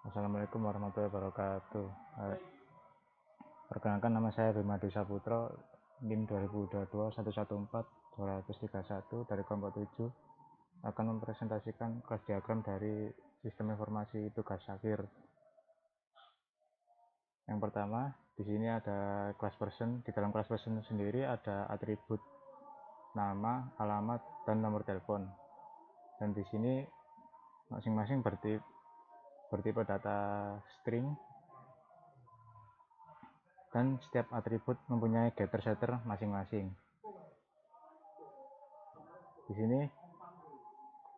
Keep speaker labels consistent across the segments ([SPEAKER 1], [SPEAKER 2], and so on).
[SPEAKER 1] Assalamualaikum warahmatullahi wabarakatuh. Perkenalkan, nama saya Bima Dwi Saputro, NIM 2022-114-231 dari kelompok 7, akan mempresentasikan kelas diagram dari sistem informasi tugas akhir. Yang pertama, di sini ada class person. Di dalam class person sendiri ada atribut nama, alamat, dan nomor telepon. Dan di sini masing-masing bertipe data string, dan setiap atribut mempunyai getter setter masing-masing. Di sini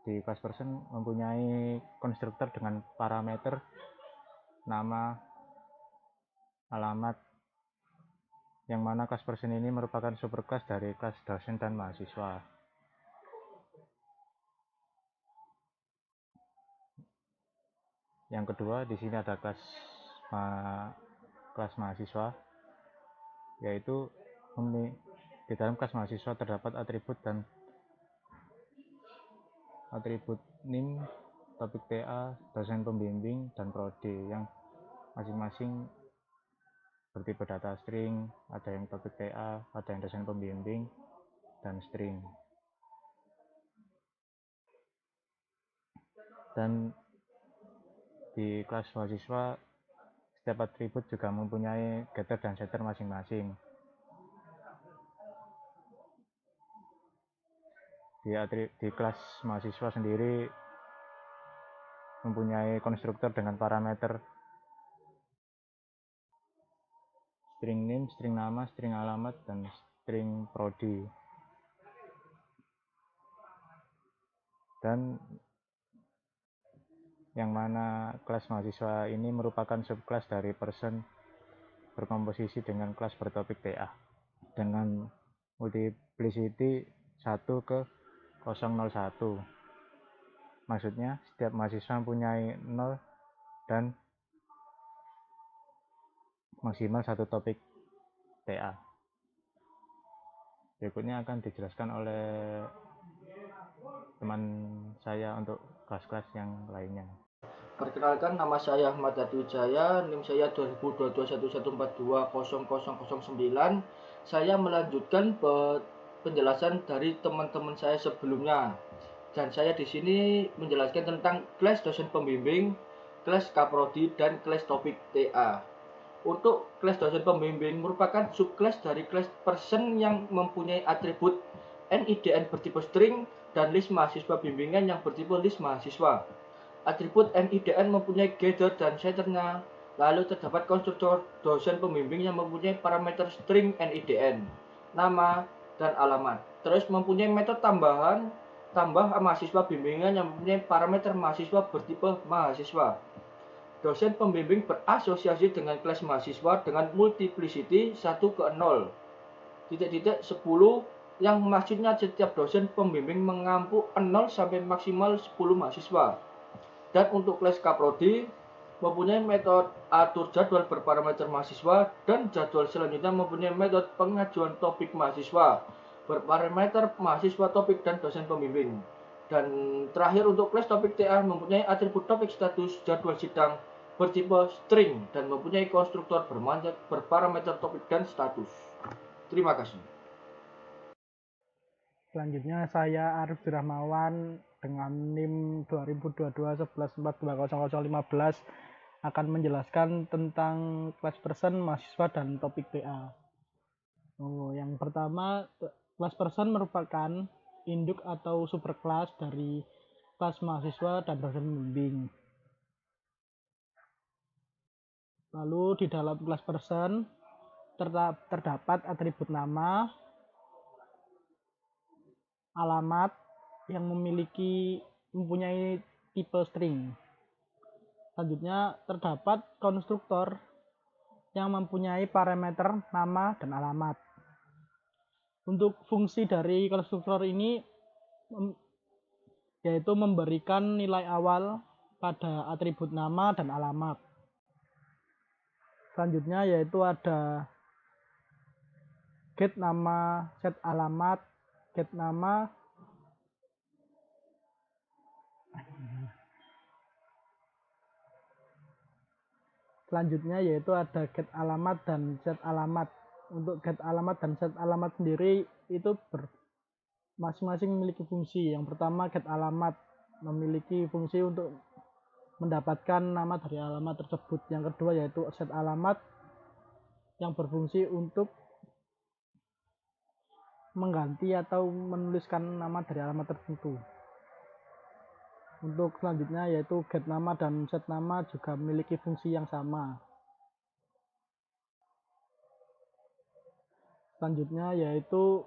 [SPEAKER 1] di class person mempunyai konstruktor dengan parameter nama, alamat, yang mana class person ini merupakan superclass dari kelas dosen dan mahasiswa. Yang kedua, di sini ada kelas mahasiswa, yaitu di dalam kelas mahasiswa terdapat atribut NIM, topik TA, dosen pembimbing, dan prodi yang masing-masing bertipe data string. Ada yang topik TA, ada yang dosen pembimbing, dan string. Dan di kelas mahasiswa setiap atribut juga mempunyai getter dan setter masing-masing. Di kelas mahasiswa sendiri mempunyai konstruktor dengan parameter string name, string nama, string alamat, dan string prodi. Dan yang mana kelas mahasiswa ini merupakan subclass dari person berkomposisi dengan kelas bertopik TA dengan multiplicity 1:001. Maksudnya setiap mahasiswa mempunyai 0 dan maksimal satu topik TA. Berikutnya akan dijelaskan oleh teman saya untuk kelas-kelas yang lainnya.
[SPEAKER 2] Perkenalkan, nama saya Ahmad Wijaya, NIM saya 2022-114-20009. Saya melanjutkan penjelasan dari teman-teman saya sebelumnya. Dan saya di sini menjelaskan tentang kelas dosen pembimbing, kelas kaprodi, dan kelas topik TA. Untuk kelas dosen pembimbing merupakan subkelas dari kelas person yang mempunyai atribut NIDN bertipe string dan list mahasiswa bimbingan yang bertipe list mahasiswa. Atribut NIDN mempunyai getter dan setternya. Lalu terdapat konstruktor dosen pembimbing yang mempunyai parameter string NIDN, nama, dan alamat. Terus mempunyai metode tambah mahasiswa bimbingan yang mempunyai parameter mahasiswa bertipe mahasiswa. Dosen pembimbing berasosiasi dengan kelas mahasiswa dengan multiplicity 1:0, 10, yang maksudnya setiap dosen pembimbing mengampu 0 sampai maksimal 10 mahasiswa. Dan untuk kelas kaprodi mempunyai metode atur jadwal berparameter mahasiswa, dan jadwal selanjutnya mempunyai metode pengajuan topik mahasiswa berparameter mahasiswa, topik, dan dosen pembimbing. Dan terakhir untuk kelas topik TA mempunyai atribut topik status jadwal sidang bertipe string dan mempunyai konstruktor berparameter topik dan status. Terima kasih.
[SPEAKER 3] Selanjutnya saya Arif Rahmawan dengan NIM 2022-114-20015 akan menjelaskan tentang kelas person, mahasiswa, dan topik TA. Yang pertama, kelas person merupakan induk atau superkelas dari kelas mahasiswa dan dosen pembimbing. Lalu di dalam kelas person terdapat atribut nama, alamat yang mempunyai tipe string. Selanjutnya terdapat konstruktor yang mempunyai parameter nama dan alamat. Untuk fungsi dari konstruktor ini yaitu memberikan nilai awal pada atribut nama dan alamat. Selanjutnya yaitu ada get nama, set alamat, get nama, Selanjutnya yaitu ada get alamat dan set alamat. Untuk get alamat dan set alamat sendiri itu masing-masing memiliki fungsi. Yang pertama, get alamat memiliki fungsi untuk mendapatkan nama dari alamat tersebut. Yang kedua yaitu set alamat yang berfungsi untuk mengganti atau menuliskan nama dari alamat tertentu. Untuk selanjutnya yaitu get nama dan set nama juga memiliki fungsi yang sama. Selanjutnya yaitu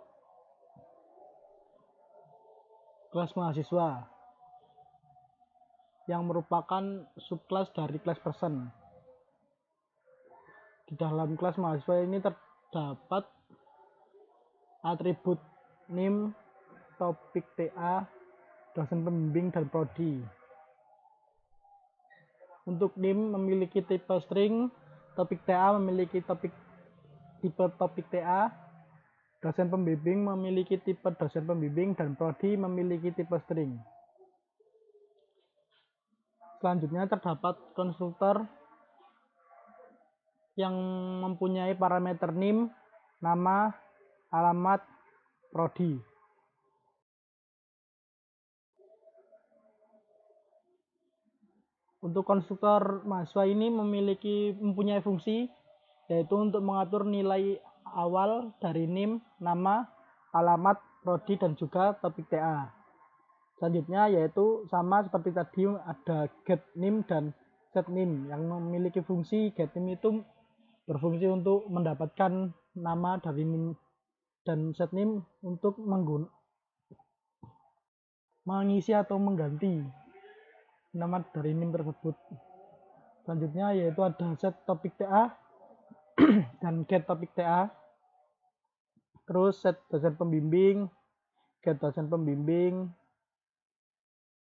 [SPEAKER 3] kelas mahasiswa yang merupakan subkelas dari kelas person. Di dalam kelas mahasiswa ini terdapat atribut NIM, topik TA, dosen pembimbing, dan prodi. Untuk NIM memiliki tipe string, topik TA memiliki tipe topik TA, dosen pembimbing memiliki tipe dosen pembimbing, dan prodi memiliki tipe string. Selanjutnya terdapat konstruktor yang mempunyai parameter NIM, nama, alamat, prodi. Untuk konstruktor mahasiswa ini mempunyai fungsi yaitu untuk mengatur nilai awal dari NIM, nama, alamat, prodi, dan juga topik TA. Selanjutnya yaitu sama seperti tadi ada get NIM dan set NIM yang memiliki fungsi. Get NIM itu berfungsi untuk mendapatkan nama dari NIM dan set NIM untuk mengisi atau mengganti nama dari NIM tersebut. Selanjutnya yaitu ada set topik TA dan get topik TA. Terus set dosen pembimbing, get dosen pembimbing,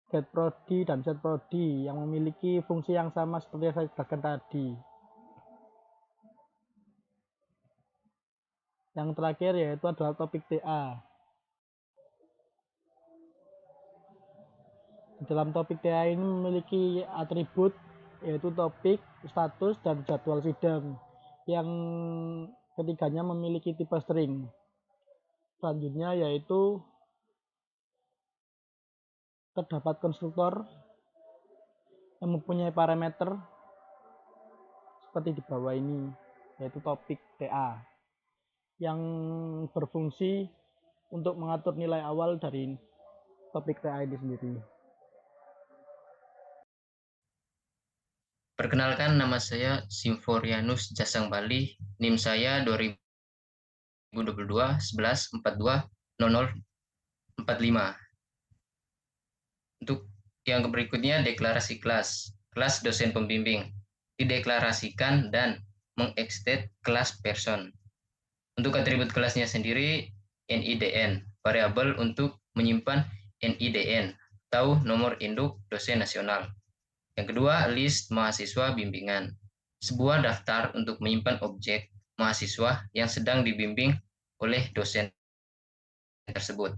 [SPEAKER 3] get prodi, dan set prodi yang memiliki fungsi yang sama seperti yang saya jelaskan tadi. Yang terakhir yaitu adalah topik TA. Di dalam topik TA ini memiliki atribut yaitu topik, status, dan jadwal sidang. Yang ketiganya memiliki tipe string. Selanjutnya yaitu terdapat konstruktor yang mempunyai parameter seperti di bawah ini, yaitu topik TA yang berfungsi untuk mengatur nilai awal dari topik TA ini sendiri.
[SPEAKER 4] Perkenalkan, nama saya Simforianus Jasang Bali, NIM saya 2022 11 42 00 45. Untuk yang berikutnya, deklarasi kelas. Kelas dosen pembimbing dideklarasikan dan mengeksted kelas person. Untuk atribut kelasnya sendiri, NIDN, variabel untuk menyimpan NIDN atau nomor induk dosen nasional. Yang kedua, list mahasiswa bimbingan, sebuah daftar untuk menyimpan objek mahasiswa yang sedang dibimbing oleh dosen tersebut.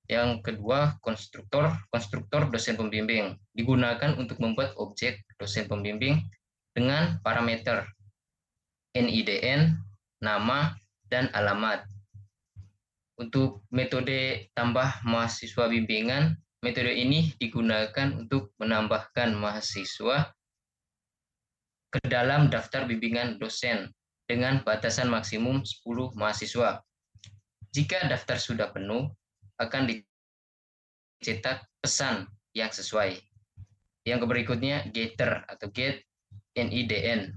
[SPEAKER 4] Yang kedua, konstruktor dosen pembimbing digunakan untuk membuat objek dosen pembimbing dengan parameter NIDN, nama, dan alamat. Untuk metode tambah mahasiswa bimbingan, metode ini digunakan untuk menambahkan mahasiswa ke dalam daftar bimbingan dosen dengan batasan maksimum 10 mahasiswa. Jika daftar sudah penuh, akan dicetak pesan yang sesuai. Yang berikutnya, getter atau get NIDN.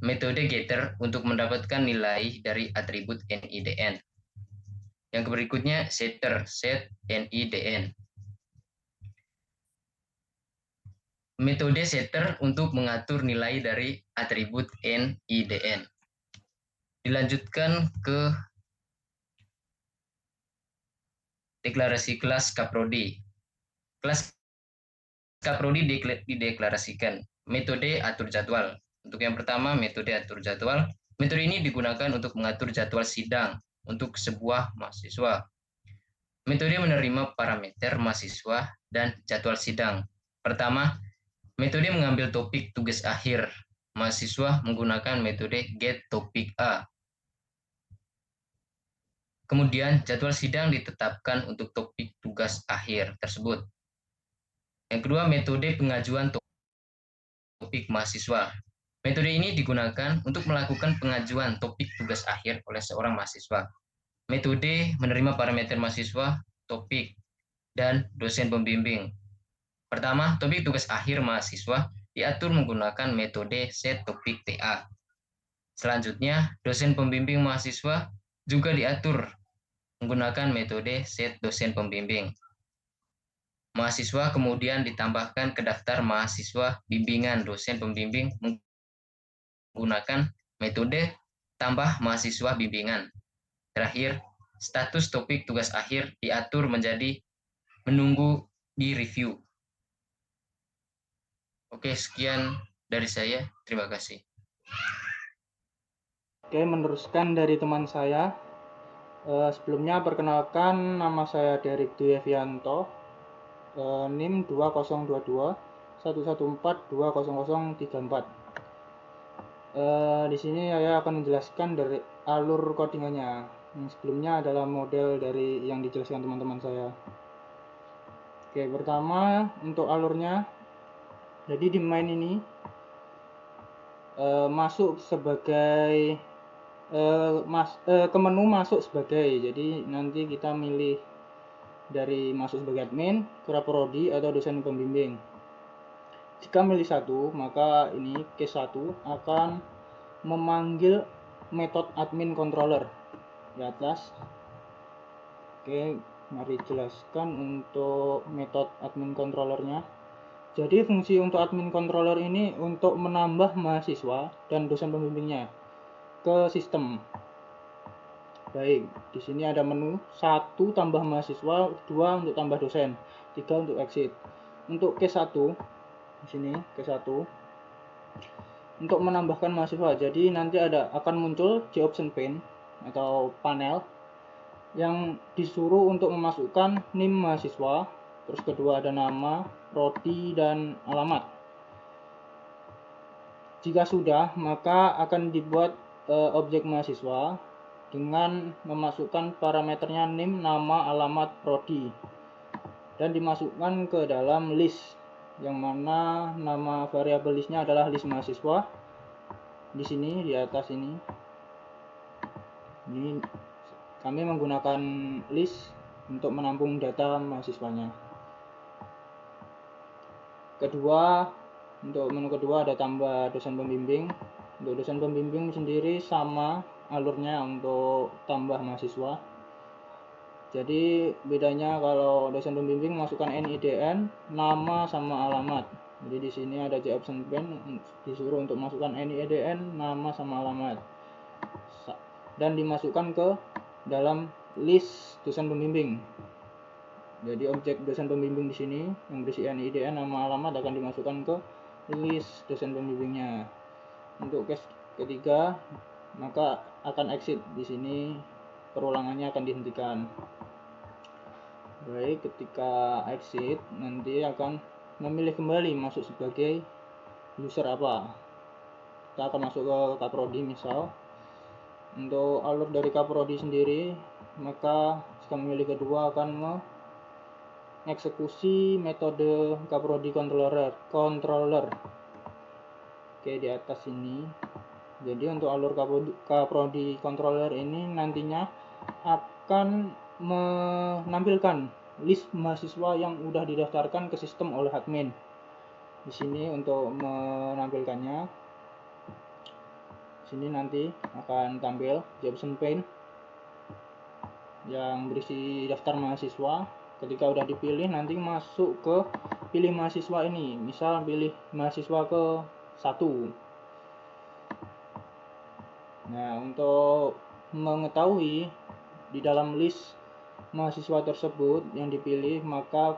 [SPEAKER 4] Metode getter untuk mendapatkan nilai dari atribut NIDN. Yang berikutnya, setter, set NIDN. Metode setter untuk mengatur nilai dari atribut NIDN. Dilanjutkan ke deklarasi kelas kaprodi. Kelas kaprodi dideklarasikan. Metode atur jadwal. Untuk yang pertama, metode atur jadwal. Metode ini digunakan untuk mengatur jadwal sidang untuk sebuah mahasiswa. Metode menerima parameter mahasiswa dan jadwal sidang. Pertama, metode mengambil topik tugas akhir mahasiswa menggunakan metode get topik A. Kemudian jadwal sidang ditetapkan untuk topik tugas akhir tersebut. Yang kedua, metode pengajuan topik mahasiswa. Metode ini digunakan untuk melakukan pengajuan topik tugas akhir oleh seorang mahasiswa. Metode menerima parameter mahasiswa, topik, dan dosen pembimbing. Pertama, topik tugas akhir mahasiswa diatur menggunakan metode set topik TA. Selanjutnya, dosen pembimbing mahasiswa juga diatur menggunakan metode set dosen pembimbing. Mahasiswa kemudian ditambahkan ke daftar mahasiswa bimbingan dosen pembimbing menggunakan metode tambah mahasiswa bimbingan. Terakhir, status topik tugas akhir diatur menjadi menunggu di review. Oke, sekian dari saya. Terima kasih.
[SPEAKER 3] Oke, meneruskan dari teman saya. Sebelumnya perkenalkan, nama saya Derek Dwi Evianto, NIM 2022 114 20034. Di sini saya akan menjelaskan dari alur codingannya. Yang sebelumnya adalah model dari yang dijelaskan teman-teman saya. Oke, pertama untuk alurnya. Jadi di main ini masuk sebagai ke menu masuk sebagai, jadi nanti kita milih dari masuk sebagai admin, kaprodi atau dosen pembimbing. Jika milih satu, maka ini case 1 akan memanggil metode admin controller di atas. Oke, mari jelaskan untuk metode admin controllernya. Jadi fungsi untuk admin controller ini untuk menambah mahasiswa dan dosen pembimbingnya ke sistem. Baik, di sini ada menu 1 tambah mahasiswa, 2 untuk tambah dosen, 3 untuk exit. Untuk case 1 di sini case 1 untuk menambahkan mahasiswa. Jadi nanti akan muncul J option pane atau panel yang disuruh untuk memasukkan NIM mahasiswa, terus kedua ada nama, prodi dan alamat. Jika sudah, maka akan dibuat objek mahasiswa dengan memasukkan parameternya NIM, nama, alamat, prodi, dan dimasukkan ke dalam list, yang mana nama variabel listnya adalah list mahasiswa. Di sini di atas ini kami menggunakan list untuk menampung data mahasiswanya. Untuk menu kedua ada tambah dosen pembimbing. Untuk dosen pembimbing sendiri sama alurnya untuk tambah mahasiswa. Jadi bedanya kalau dosen pembimbing masukkan NIDN, nama sama alamat. Jadi di sini ada J option pane disuruh untuk masukkan NIDN, nama sama alamat. Dan dimasukkan ke dalam list dosen pembimbing. Jadi objek dosen pembimbing di sini yang berisi NIDN, nama, alamat akan dimasukkan ke list dosen pembimbingnya. Untuk case ketiga, maka akan exit. Di sini perulangannya akan dihentikan. Baik, ketika exit nanti akan memilih kembali masuk sebagai user apa. Kita akan masuk ke kaprodi misal. Untuk alur dari kaprodi sendiri, maka jika memilih kedua akan mengeksekusi metode kaprodi controller. Oke, di atas ini. Jadi untuk alur kaprodi controller ini nantinya akan menampilkan list mahasiswa yang sudah didaftarkan ke sistem oleh admin. Di sini untuk menampilkannya, sini nanti akan tampil J option pane yang berisi daftar mahasiswa. Ketika udah dipilih nanti masuk ke pilih mahasiswa ini, misal pilih mahasiswa ke 1. Nah, untuk mengetahui di dalam list mahasiswa tersebut yang dipilih, maka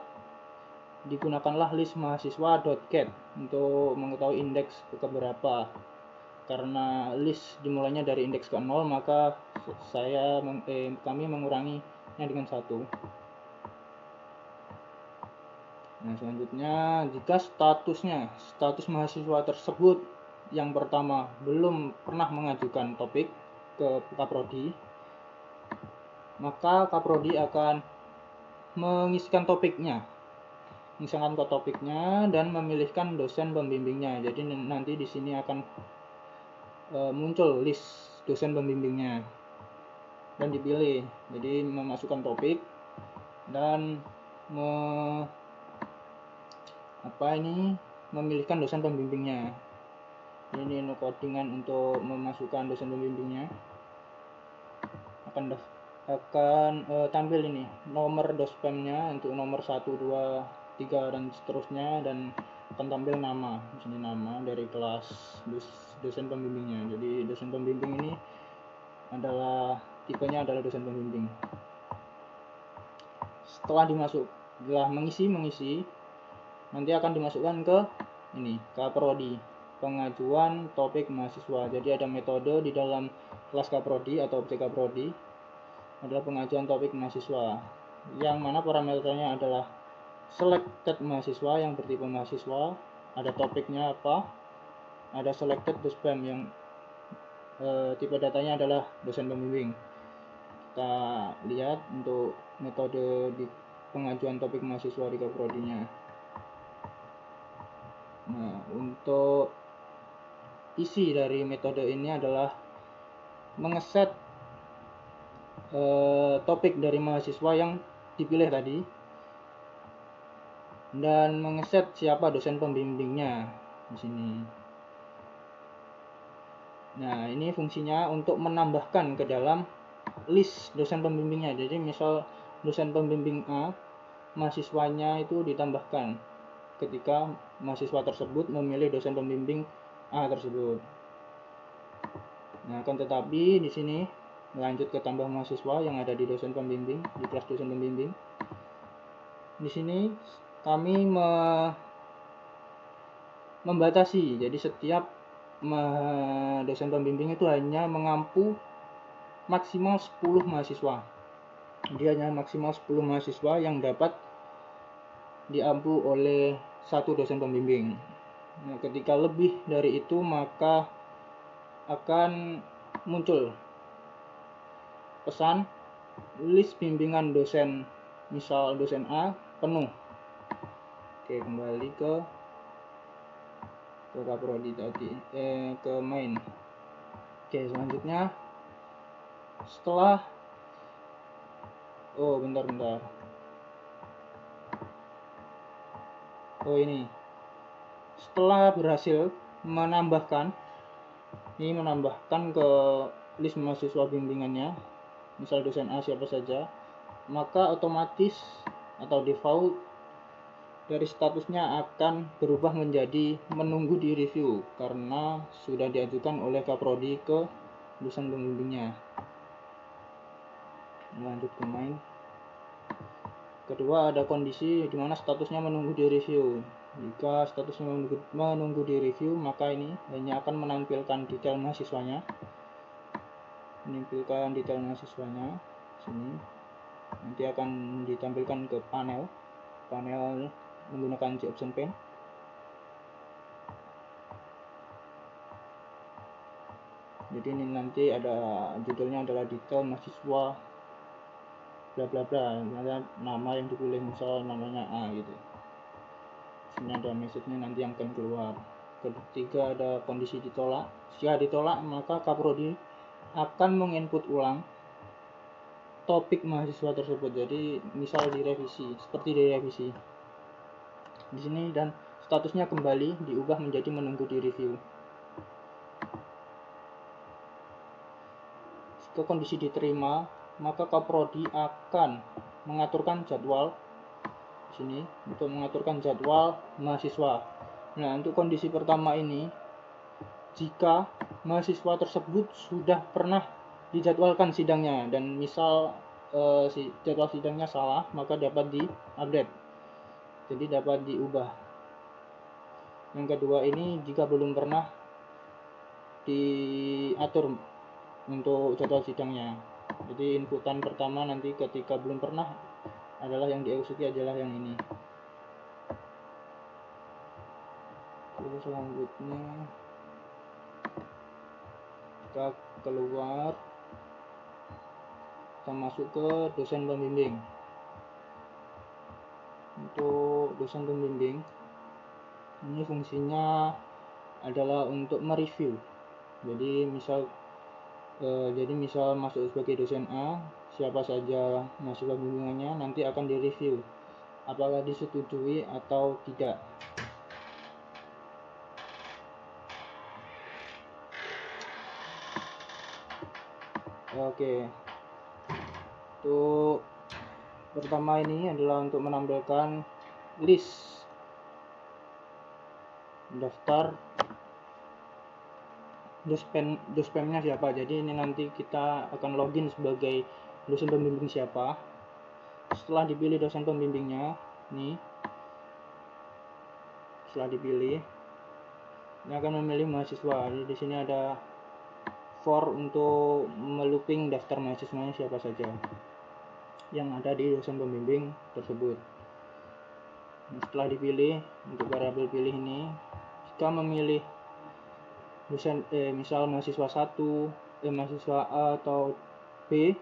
[SPEAKER 3] digunakanlah list mahasiswa.get untuk mengetahui indeks keberapa. Karena list dimulainya dari indeks ke 0, maka kami menguranginya dengan 1. Nah, selanjutnya jika status mahasiswa tersebut yang pertama belum pernah mengajukan topik ke Kaprodi, maka Kaprodi akan mengisikan topiknya dan memilihkan dosen pembimbingnya. Jadi nanti di sini akan muncul list dosen pembimbingnya dan dipilih. Jadi memasukkan topik dan memilihkan dosen pembimbingnya. Ini codingan untuk memasukkan dosen pembimbingnya. Akan tampil ini nomor dospemnya untuk nomor 1, 2, 3 dan seterusnya, dan akan tampil nama. Di sini nama dari kelas dosen pembimbingnya. Jadi dosen pembimbing ini adalah tipenya adalah dosen pembimbing. Setelah mengisi nanti akan dimasukkan ke Kaprodi, pengajuan topik mahasiswa. Jadi ada metode di dalam kelas Kaprodi atau objek Kaprodi adalah pengajuan topik mahasiswa, yang mana parameternya adalah selected mahasiswa yang bertipe mahasiswa, ada topiknya apa, ada selected dospem yang tipe datanya adalah dosen pembimbing. Kita lihat untuk metode di pengajuan topik mahasiswa di Kaprodinya. Nah, untuk isi dari metode ini adalah mengeset topik dari mahasiswa yang dipilih tadi dan mengeset siapa dosen pembimbingnya di sini. Nah, ini fungsinya untuk menambahkan ke dalam list dosen pembimbingnya. Jadi misal dosen pembimbing A, mahasiswanya itu ditambahkan ketika mahasiswa tersebut memilih dosen pembimbing A tersebut. Nah, akan tetapi di sini lanjut ke tambah mahasiswa yang ada di dosen pembimbing, di kelas dosen pembimbing. Di sini kami membatasi, jadi setiap dosen pembimbing itu hanya mengampu maksimal 10 mahasiswa. Dia hanya maksimal 10 mahasiswa yang dapat diampu oleh satu dosen pembimbing. Nah, ketika lebih dari itu maka akan muncul pesan list bimbingan dosen, misal dosen A penuh. Oke, kembali ke Kaprodi tadi, ke main. Oke, selanjutnya setelah bentar. Ini setelah berhasil menambahkan ke list mahasiswa bimbingannya, misal dosen A siapa saja, maka otomatis atau default dari statusnya akan berubah menjadi menunggu di review karena sudah diajukan oleh Kaprodi ke dosen pembimbingnya. Lanjut ke main. Kedua, ada kondisi di mana statusnya menunggu di review. Jika statusnya menunggu di review, maka ini hanya akan menampilkan detail mahasiswanya. Sini nanti akan ditampilkan ke panel menggunakan G-Option Pen. Jadi ini nanti ada judulnya adalah detail mahasiswa bla bla bla, nama yang dipilih, misal namanya A gitu. Sini ada message-nya nanti yang akan keluar. Ketiga, ada kondisi ditolak. Jika ditolak, maka Kaprodi akan menginput ulang topik mahasiswa tersebut. Jadi misal seperti direvisi di sini, dan statusnya kembali diubah menjadi menunggu di review. Jika kondisi diterima, maka Kaprodi akan mengaturkan jadwal di sini untuk mengaturkan jadwal mahasiswa. Nah, untuk kondisi pertama ini, jika mahasiswa tersebut sudah pernah dijadwalkan sidangnya dan misal jadwal sidangnya salah, maka dapat di-update, jadi dapat diubah. Yang kedua ini, jika belum pernah diatur untuk jadwal sidangnya, jadi inputan pertama nanti ketika belum pernah adalah yang dieksekusi adalah yang ini. Terus selanjutnya
[SPEAKER 2] kita keluar, kita masuk ke dosen pembimbing. Untuk dosen pembimbing ini fungsinya adalah untuk mereview. Jadi misal masuk sebagai dosen A, siapa saja mahasiswa bimbingannya nanti akan direview apakah disetujui atau tidak. Oke, untuk pertama ini adalah untuk menampilkan list daftar dospemnya siapa. Jadi ini nanti kita akan login sebagai dosen pembimbing siapa. Setelah dipilih dosen pembimbingnya, nih setelah dipilih, ini akan memilih mahasiswa. Jadi di sini ada for untuk melooping daftar mahasiswanya siapa saja yang ada di dosen pembimbing tersebut. Setelah dipilih, untuk variabel pilih ini, jika memilih dosen misal mahasiswa mahasiswa A atau B,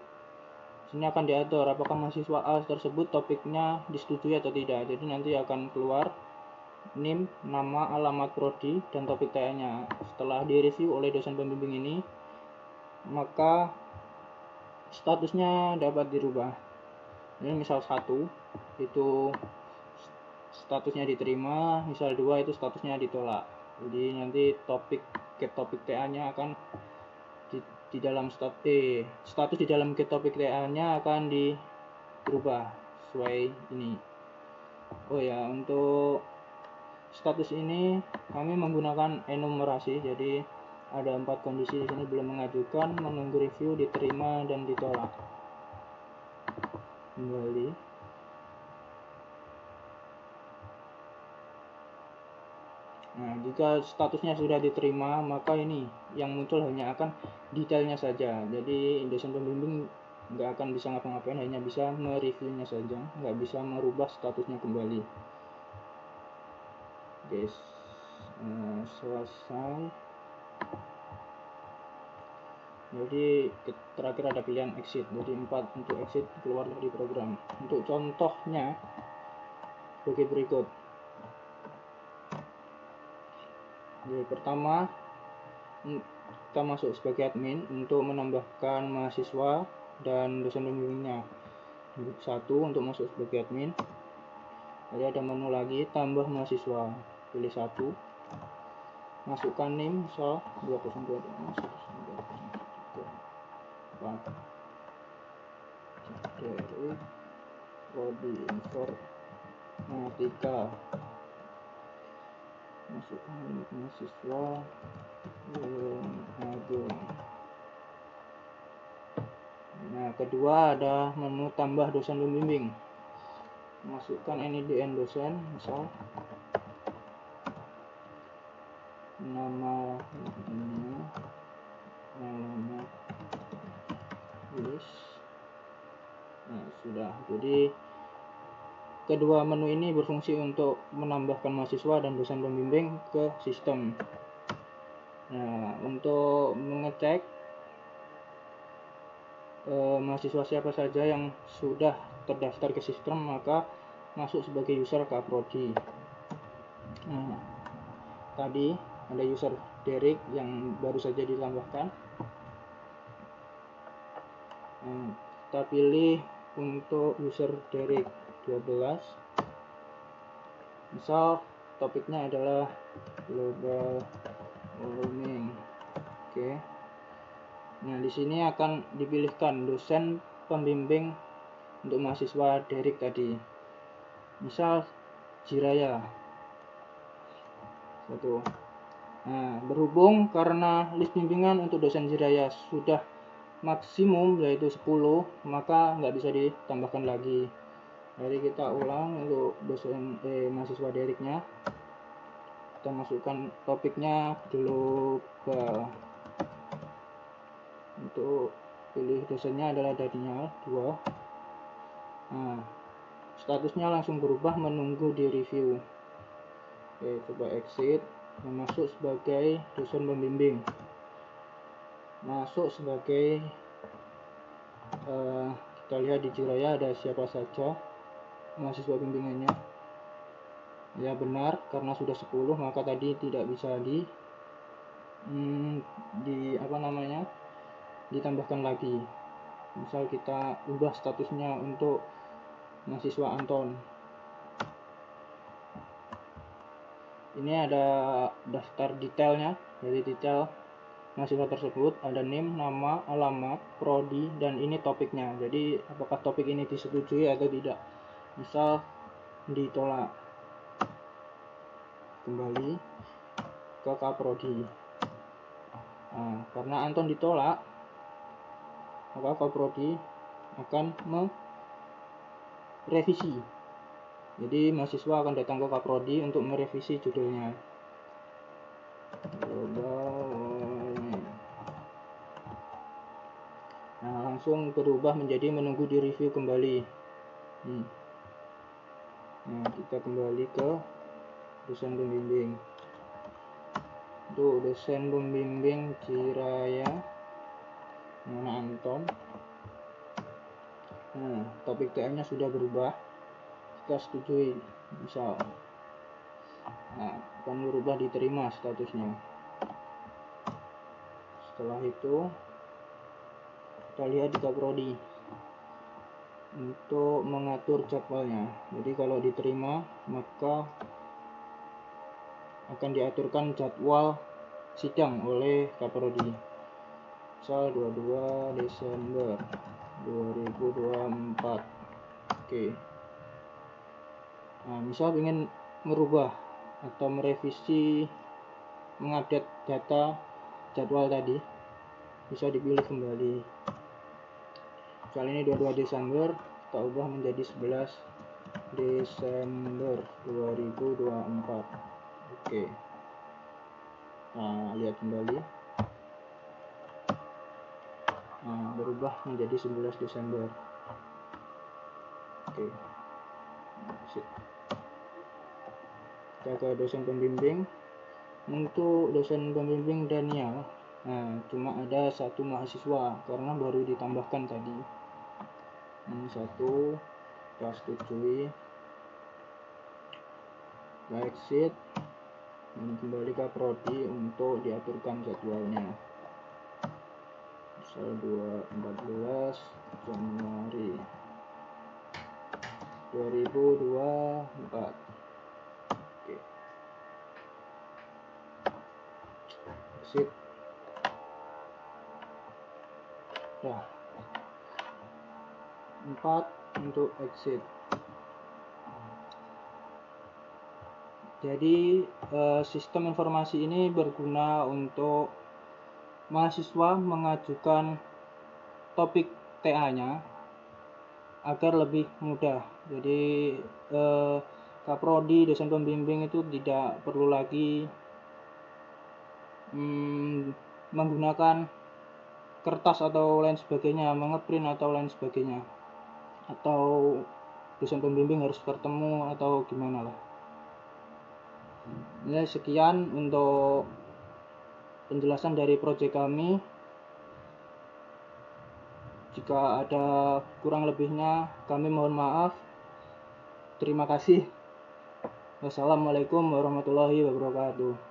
[SPEAKER 2] sini akan diatur apakah mahasiswa A tersebut topiknya disetujui atau tidak. Jadi nanti akan keluar NIM, nama, alamat prodi, dan topik TA-nya. Setelah direview oleh dosen pembimbing ini, maka statusnya dapat dirubah. Ini misal 1 itu statusnya diterima, misal 2 itu statusnya ditolak. Jadi nanti topik TA-nya akan di dalam status di dalam get topik TA-nya akan dirubah sesuai ini. Oh ya, untuk status ini kami menggunakan enumerasi. Jadi ada 4 kondisi di sini: belum mengajukan, menunggu review, diterima, dan ditolak. Kembali. Nah, jika statusnya sudah diterima, maka ini yang muncul hanya akan detailnya saja. Jadi dosen pembimbing nggak akan bisa ngapa-ngapain, hanya bisa mereviewnya saja, nggak bisa merubah statusnya kembali. Guys, selesai. Jadi terakhir ada pilihan exit. Jadi 4 untuk exit, keluar dari program. Untuk contohnya sebagai berikut. Jadi pertama, kita masuk sebagai admin untuk menambahkan mahasiswa dan dosen pembimbingnya. 1 untuk masuk sebagai admin. Jadi ada menu lagi, tambah mahasiswa. Pilih 1. Masukkan NIM, misal 202 dari prodi informatika. Masukkan mahasiswa Agung. Nah, kedua ada menu tambah dosen pembimbing. Masukkan NIDN dosen, misal nama Nah, sudah. Jadi kedua menu ini berfungsi untuk menambahkan mahasiswa dan dosen pembimbing ke sistem. Nah, untuk mengecek mahasiswa siapa saja yang sudah terdaftar ke sistem, maka masuk sebagai user ke prodi. Nah, tadi ada user Derek yang baru saja ditambahkan. Nah, kita pilih untuk user Derek 12. Misal topiknya adalah global warming. Oke. Nah, di sini akan dipilihkan dosen pembimbing untuk mahasiswa Derek tadi. Misal Jiraya. 1. Nah, berhubung karena list bimbingan untuk dosen Jiraya sudah maksimum yaitu 10, maka nggak bisa ditambahkan lagi. Jadi kita ulang untuk dosen mahasiswa Dereknya. Kita masukkan topiknya global. Untuk pilih dosennya adalah Daniel 2. Nah, statusnya langsung berubah menunggu di review. Oke, coba exit, masuk sebagai dosen pembimbing.
[SPEAKER 3] masuk sebagai kita lihat di Jiraya ada siapa saja mahasiswa bimbingannya. Ya benar, karena sudah 10 maka tadi tidak bisa ditambahkan lagi. Misal kita ubah statusnya untuk mahasiswa Anton. Ini ada daftar detailnya, jadi detail mahasiswa tersebut ada NIM, nama, alamat, prodi, dan ini topiknya. Jadi apakah topik ini disetujui atau tidak. Misal ditolak, kembali ke Kaprodi. Nah, karena Anton ditolak, maka Kaprodi akan merevisi. Jadi mahasiswa akan datang ke Kaprodi untuk merevisi judulnya. Nah, langsung berubah menjadi menunggu di review kembali. Nah, kita kembali ke dosen pembimbing. Untuk dosen pembimbing Jiraya mana Anton. Nah, topik TA-nya sudah berubah. Kita setujui, misal. Nah, akan berubah diterima statusnya. Setelah itu kita lihat di Kaprodi untuk mengatur jadwalnya. Jadi kalau diterima maka akan diaturkan jadwal sidang oleh Kaprodi. Misal 22 Desember 2024. Oke. Nah, misal ingin merubah atau merevisi, mengupdate data jadwal tadi, bisa dipilih kembali. Misal ini 22 Desember, kita ubah menjadi 11 Desember 2024. Oke. Nah, lihat kembali. Nah, berubah menjadi 11 Desember. Oke. Kita ke dosen pembimbing. Untuk dosen pembimbing Daniel, nah, cuma ada satu mahasiswa karena baru ditambahkan tadi. Ini satu, kita setujui. Kita exit dan kembali ke prodi untuk diaturkan jadwalnya. Misal 14 Januari 2024. Oke. Exit. Nah, 4 untuk exit. Jadi sistem informasi ini berguna untuk mahasiswa mengajukan topik TA-nya agar lebih mudah. Jadi Kaprodi, dosen pembimbing itu tidak perlu lagi menggunakan kertas atau lain sebagainya, mengeprint atau lain sebagainya, atau dosen pembimbing harus bertemu atau gimana lah. Ya, sekian untuk penjelasan dari proyek kami. Jika ada kurang lebihnya kami mohon maaf. Terima kasih. Wassalamualaikum warahmatullahi wabarakatuh.